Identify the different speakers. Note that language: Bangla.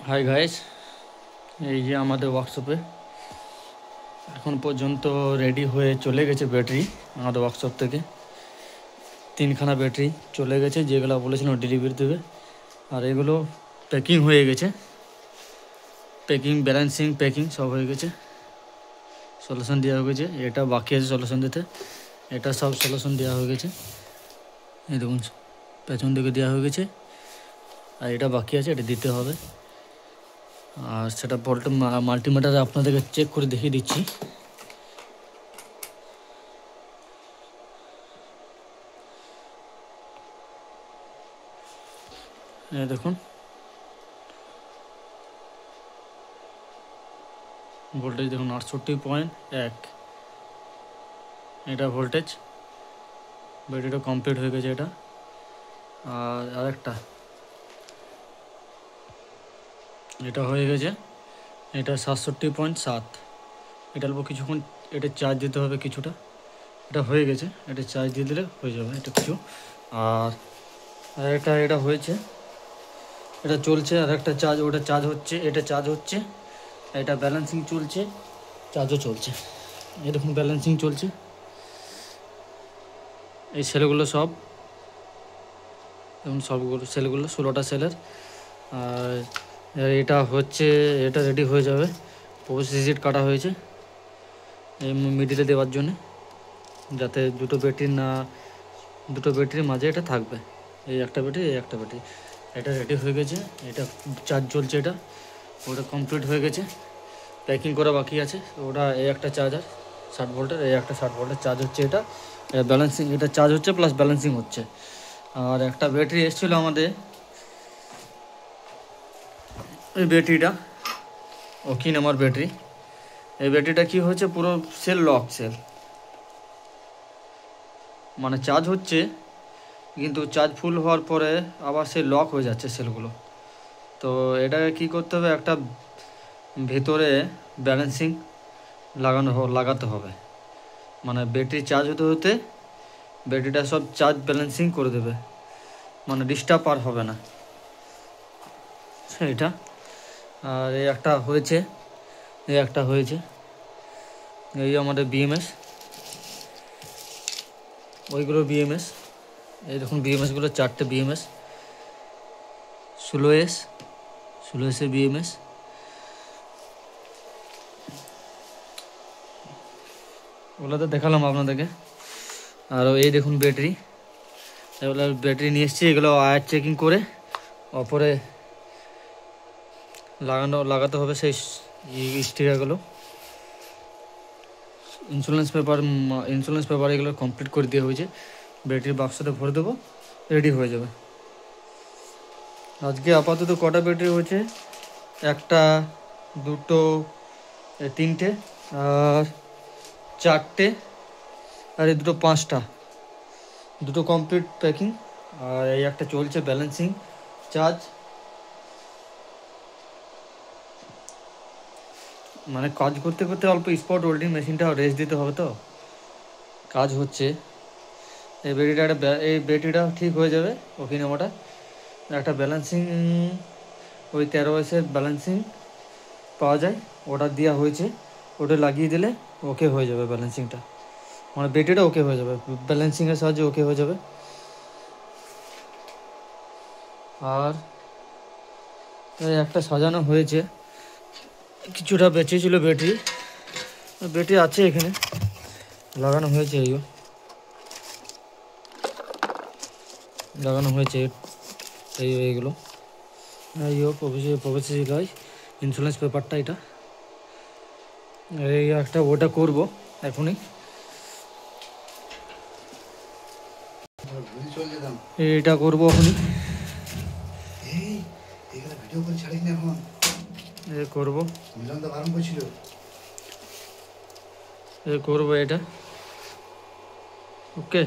Speaker 1: হাই গাইস, এই যে আমাদের ওয়ার্কশপে এখন পর্যন্ত রেডি হয়ে চলে গেছে ব্যাটারি আমাদের ওয়ার্কশপ থেকে। 3খানা ব্যাটারি চলে গেছে, যেগুলো বলেছিলাম ডেলিভারি দেবে। আর এগুলো প্যাকিং হয়ে গেছে, প্যাকিং ব্যালেন্সিং প্যাকিং সব হয়ে গেছে, সলিউশন দেওয়া হয়ে গেছে। এটা বাকি আছে সলিউশন দিতে, এটা সব সলিউশন দেওয়া হয়ে গেছে। এই দেখুন পেছন দিকে দেওয়া হয়ে গেছে, আর এটা বাকি আছে, এটা দিতে হবে। আর সেটা ভোল্ট মাল্টিমিটারে আপনাদেরকে চেক করে দেখিয়ে দিচ্ছি। দেখুন ভোল্টেজ দেখুন 68.1, এটা ভোল্টেজ। ব্যাটারিটা কমপ্লিট হয়ে গেছে এটা। আর আরেকটা এটা হয়ে গেছে, এটা 67.7। এটা অল্প কিছুক্ষণ এটা চার্জ দিতে হবে কিছুটা। এটা হয়ে গেছে, এটা চার্জ দিয়ে দিলে হয়ে যাবে এটা কিছু। আর এটা হয়েছে, এটা চলছে। আর একটা চার্জ, ওটা চার্জ হচ্ছে, এটা চার্জ হচ্ছে, এটা ব্যালেন্সিং চলছে, চার্জও চলছে। এরকম ব্যালেন্সিং চলছে। এই সেলগুলো সব এবং সবগুলো সেলগুলো 16টা সেলের। আর এটা হচ্ছে, এটা রেডি হয়ে যাবে। প্রসেসিট কাটা হয়েছে এই মিডিলে দেওয়ার জন্য, যাতে দুটো ব্যাটারির মাঝে এটা থাকবে। এই একটা ব্যাটারি, এই একটা ব্যাটারি। এটা রেডি হয়ে গেছে, এটা চার্জ চলছে। এটা ওটা কমপ্লিট হয়ে গেছে, প্যাকিং করা বাকি আছে। ওটা এই একটা চার্জার 60 ভোল্টের, এই একটা 60 ভোল্টের চার্জ হচ্ছে। এটা ব্যালেন্সিং, এটা চার্জ হচ্ছে প্লাস ব্যালেন্সিং হচ্ছে। আর একটা ব্যাটারি এসেছিলো আমাদের, এই ব্যাটারিটা ওকিন আমার ব্যাটারি। এই ব্যাটারিটা কি হয়েছে, পুরো সেল লক সেল, মানে চার্জ হচ্ছে কিন্তু চার্জ ফুল হওয়ার পরে আবার সে লক হয়ে যাচ্ছে সেলগুলো। তো এটাকে কী করতে হবে, একটা ভেতরে ব্যালেন্সিং লাগাতে হবে। মানে ব্যাটারি চার্জ হতে হতে ব্যাটারিটা সব চার্জ ব্যালেন্সিং করে দেবে, মানে ডিস্টার্ব আর হবে না এটা। আর এই একটা হয়েছে, এই আমাদের বিএমএস, ওইগুলো বিএমএস। এই দেখুন বিএমএসগুলো 4টে বিএমএস, 16এসের বিএমএস। ওগুলো তো দেখালাম আপনাদেরকে। আর এই দেখুন ব্যাটারি, এগুলো ব্যাটারি নিয়ে এসেছি। এগুলো ওয়্যার চেকিং করে ওপরে লাগাতে হবে সেই স্টিকারগুলো। ইন্স্যুরেন্স পেপার এগুলো কমপ্লিট করে দেওয়া হয়েছে। ব্যাটারির বাক্সতে ভরে দেবো, রেডি হয়ে যাবে। আজকে আপাতত কটা ব্যাটারি হয়েছে, 1টা 2টো 3টে আর 4টে, আর এই 5টা, 2টো কমপ্লিট প্যাকিং। আর এই একটা চলছে ব্যালেন্সিং চার্জ। মানে কাজ করতে করতে অল্প স্পট ওয়েল্ডিং মেশিনটা রেস্ট দিতে হবে, তো কাজ হচ্ছে। এই ব্যাটারিটা ঠিক হয়ে যাবে ওকে নামাটা। একটা ব্যালেন্সিং, ওই 13 ব্যালেন্সিং পাওয়া যায়, ওটা দেওয়া হয়েছে। ওটা লাগিয়ে দিলে ওকে হয়ে যাবে ব্যালেন্সিংটা, মানে ব্যাটারিটা ওকে হয়ে যাবে, ব্যালেন্সিংয়ের সাহায্যে ওকে হয়ে যাবে। আর একটা সাজানো হয়েছে, কিছুটা বেঁচেছিল ব্যাটারি আছে এখানে, লাগানো হয়েছে। এইগুলো প্রবেশিল হয় ইন্স্যুরেন্স পেপারটা। এটা এই একটা ওটা করবো এখনই, এটা করবো এখনই, করবো এটা। ওকে।